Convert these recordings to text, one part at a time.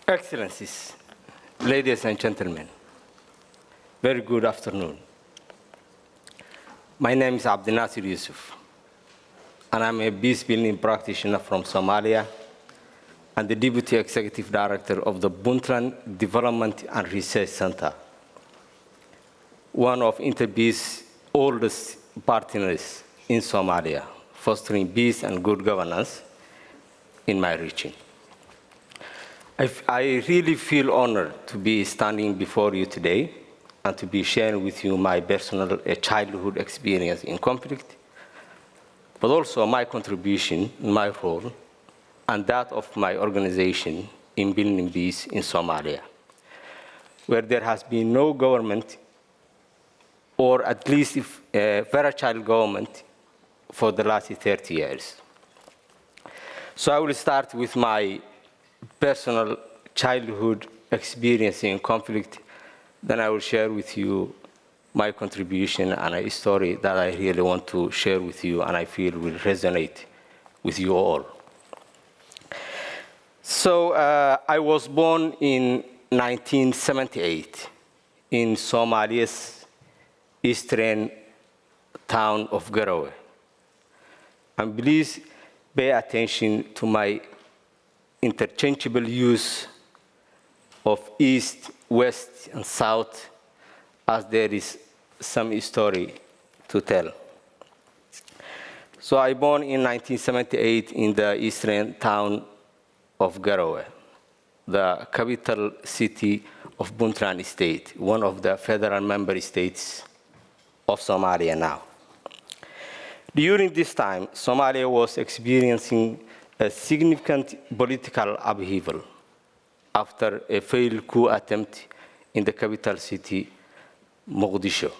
Excellencies, ladies and gentlemen, very good afternoon. My name is Abdinasir Yusuf, and I'm a peacebuilding practitioner from Somalia and the Deputy Executive Director of the Puntland Development and Research Centre, one of Interpeace's oldest partners in Somalia, fostering peace and good governance in my region. I really feel honored to be standing before you today and to be sharing with you my personal childhood experience in conflict, but also my contribution, my role, and that of my organization in building peace in Somalia, where there has been no government, or at least a very child government, for the last 30 years. So I will start with my personal childhood experience in conflict. Then I will share with you my contribution and a story that I really want to share with you and I feel will resonate with you all. So I was born in 1978 in Somalia's eastern town of Garowe. And please pay attention to my interchangeable use of east, west, and south, as there is some story to tell. So I was born in 1978 in the eastern town of Garowe, the capital city of Puntland State, one of the federal member states of Somalia now. During this time, Somalia was experiencing a significant political upheaval after a failed coup attempt in the capital city, Mogadishu.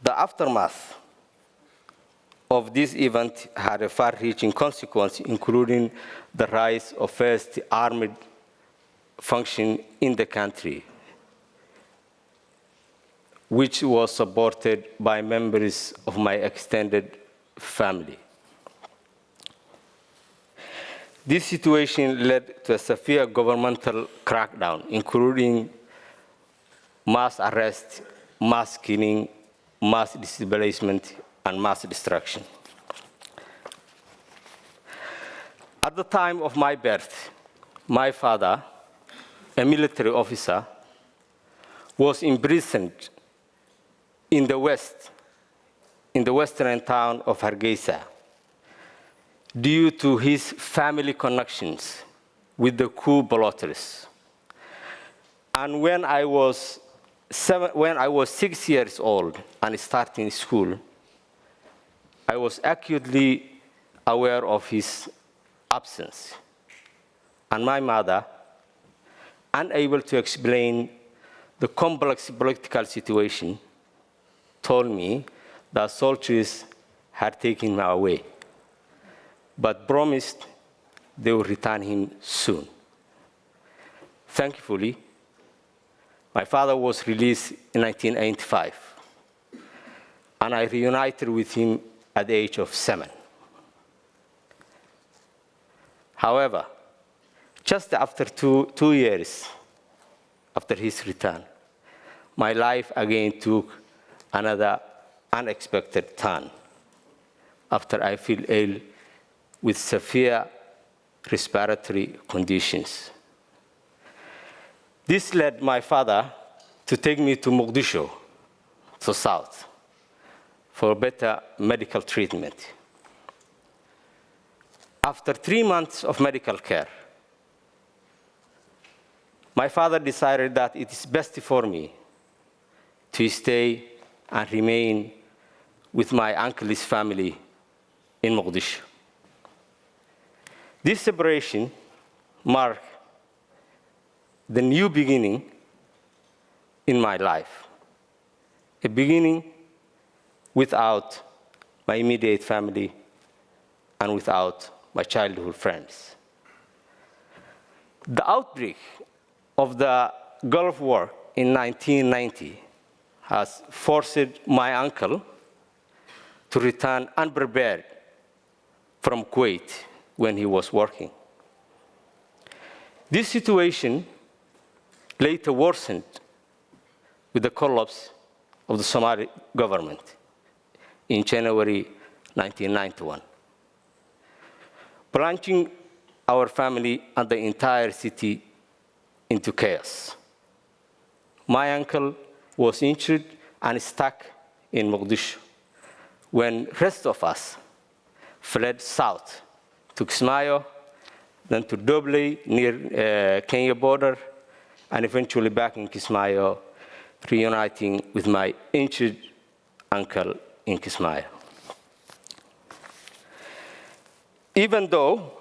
The aftermath of this event had a far-reaching consequence, including the rise of first armed faction in the country, which was supported by members of my extended family. This situation led to a severe governmental crackdown, including mass arrest, mass killing, mass displacement, and mass destruction. At the time of my birth, my father, a military officer, was imprisoned in the west, in the western town of Hargeisa, due to his family connections with the coup plotters. And when I was 6 years old and starting school, I was acutely aware of his absence. And my mother, unable to explain the complex political situation, told me that soldiers had taken him away, but promised they would return him soon. Thankfully, my father was released in 1985, and I reunited with him at the age of 7. However, just after two years after his return, my life again took another unexpected turn after I fell ill with severe respiratory conditions. This led my father to take me to Mogadishu, to south, for better medical treatment. After 3 months of medical care, my father decided that it is best for me to stay and remain with my uncle's family in Mogadishu. This separation marked the new beginning in my life, a beginning without my immediate family and without my childhood friends. The outbreak of the Gulf War in 1990 has forced my uncle to return unprepared from Kuwait when he was working. This situation later worsened with the collapse of the Somali government in January 1991, plunging our family and the entire city into chaos. My uncle was injured and stuck in Mogadishu when the rest of us fled south to Kismayo, then to Doble near Kenya border, and eventually back in Kismayo, reuniting with my injured uncle in Kismayo. Even though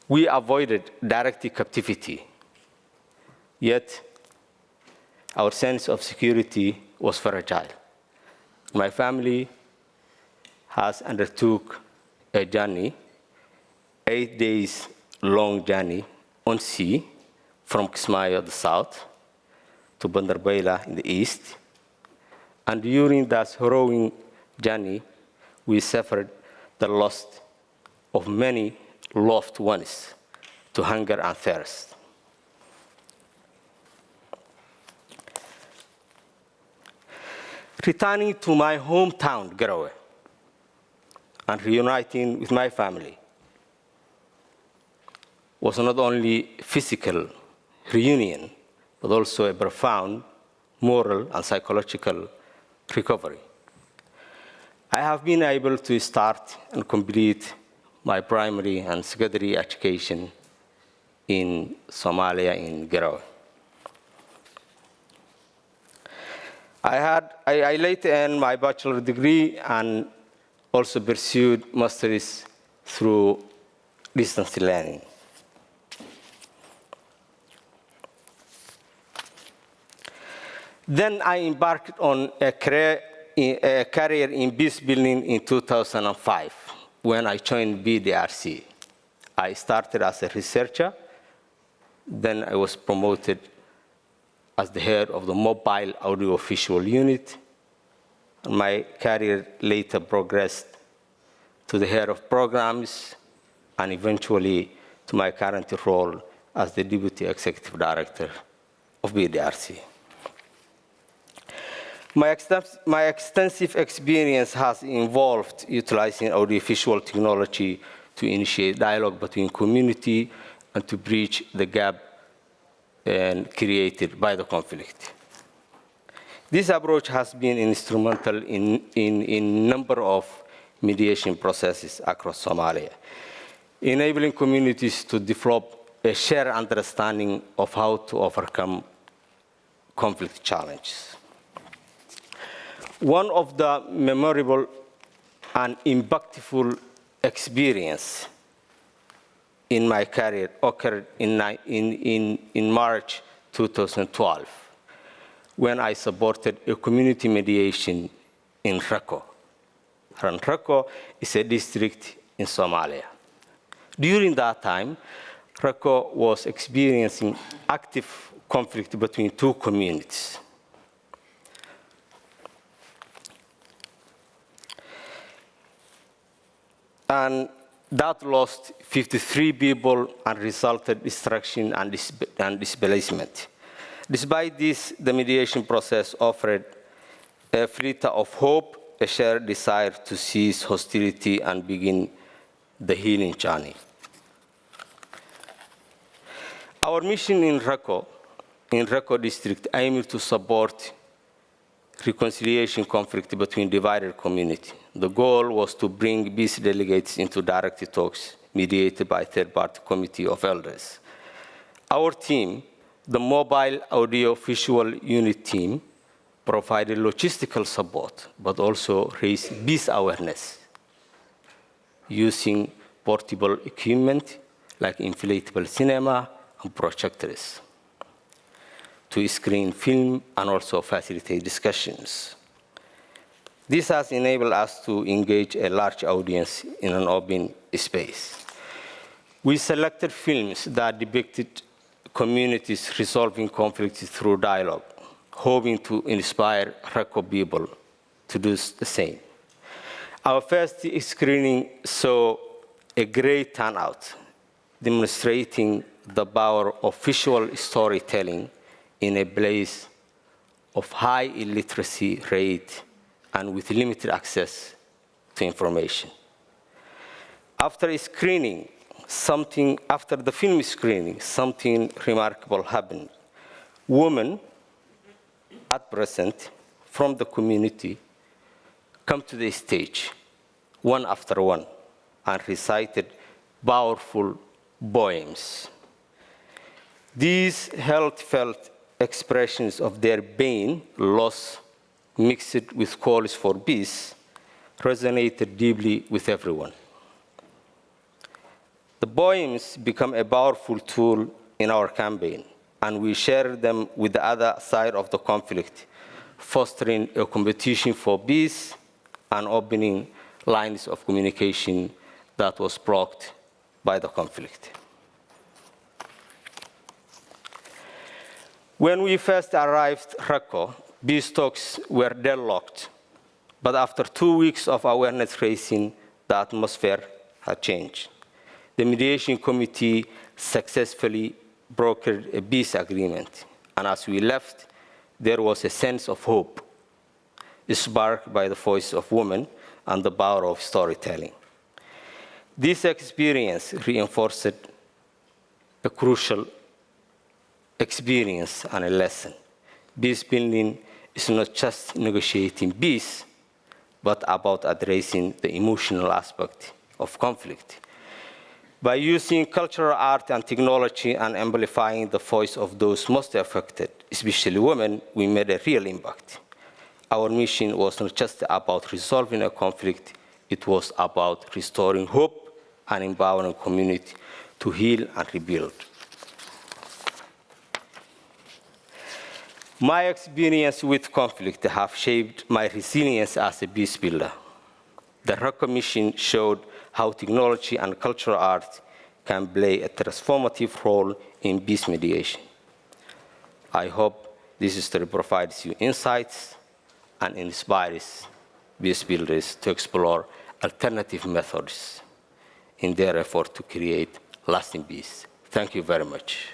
we avoided direct captivity, yet our sense of security was fragile. My family has undertook a journey, 8 days long journey on sea from Kismayo, the south, to Bandarbaila in the east. And during that harrowing journey, we suffered the loss of many loved ones to hunger and thirst. Returning to my hometown, Garowe, and reuniting with my family was not only physical reunion, but also a profound moral and psychological recovery. I have been able to start and complete my primary and secondary education in Somalia, in Garowe. I later earned my bachelor degree and also pursued master's through distance learning. Then I embarked on a career in peacebuilding in 2005 when I joined PDRC. I started as a researcher, then I was promoted as the head of the mobile audiovisual unit. And my career later progressed to the head of programs and eventually to my current role as the Deputy Executive Director of PDRC. My extensive experience has involved utilizing audiovisual technology to initiate dialogue between community and to bridge the gap created by the conflict. This approach has been instrumental in a number of mediation processes across Somalia, enabling communities to develop a shared understanding of how to overcome conflict challenges. One of the memorable and impactful experience in my career occurred in March 2012, when I supported a community mediation in Rako. And Rako is a district in Somalia. During that time, Rako was experiencing active conflict between two communities. And that lost 53 people and resulted destruction and displacement. Despite this, the mediation process offered a flicker of hope, a shared desire to cease hostility and begin the healing journey. Our mission in Rako district aimed to support reconciliation conflict between divided communities. The goal was to bring peace delegates into direct talks mediated by third-party committee of elders. Our team, the mobile audio-visual unit team, provided logistical support, but also raised peace awareness using portable equipment like inflatable cinema and projectors to screen film and also facilitate discussions. This has enabled us to engage a large audience in an open space. We selected films that depicted communities resolving conflicts through dialogue, hoping to inspire Rako people to do the same. Our first screening saw a great turnout, demonstrating the power of visual storytelling in a place of high illiteracy rate and with limited access to information. After the film screening, something remarkable happened. Women at present from the community come to the stage, one after one, and recited powerful poems. These heartfelt expressions of their pain, loss, mixed with calls for peace, resonated deeply with everyone. The poems become a powerful tool in our campaign, and we share them with the other side of the conflict, fostering a competition for peace and opening lines of communication that was blocked by the conflict. When we first arrived at Raqqa, peace talks were deadlocked, but after 2 weeks of awareness raising, the atmosphere had changed. The mediation committee successfully brokered a peace agreement, and as we left, there was a sense of hope, sparked by the voice of women and the power of storytelling. This experience reinforced a crucial experience and a lesson. Peace building is not just negotiating peace, but about addressing the emotional aspect of conflict. By using cultural art and technology and amplifying the voice of those most affected, especially women, we made a real impact. Our mission was not just about resolving a conflict, it was about restoring hope and empowering community to heal and rebuild. My experience with conflict have shaped my resilience as a peace builder. The Raqqa mission showed how technology and cultural art can play a transformative role in peace mediation. I hope this story provides you insights and inspires peace builders to explore alternative methods in their effort to create lasting peace. Thank you very much.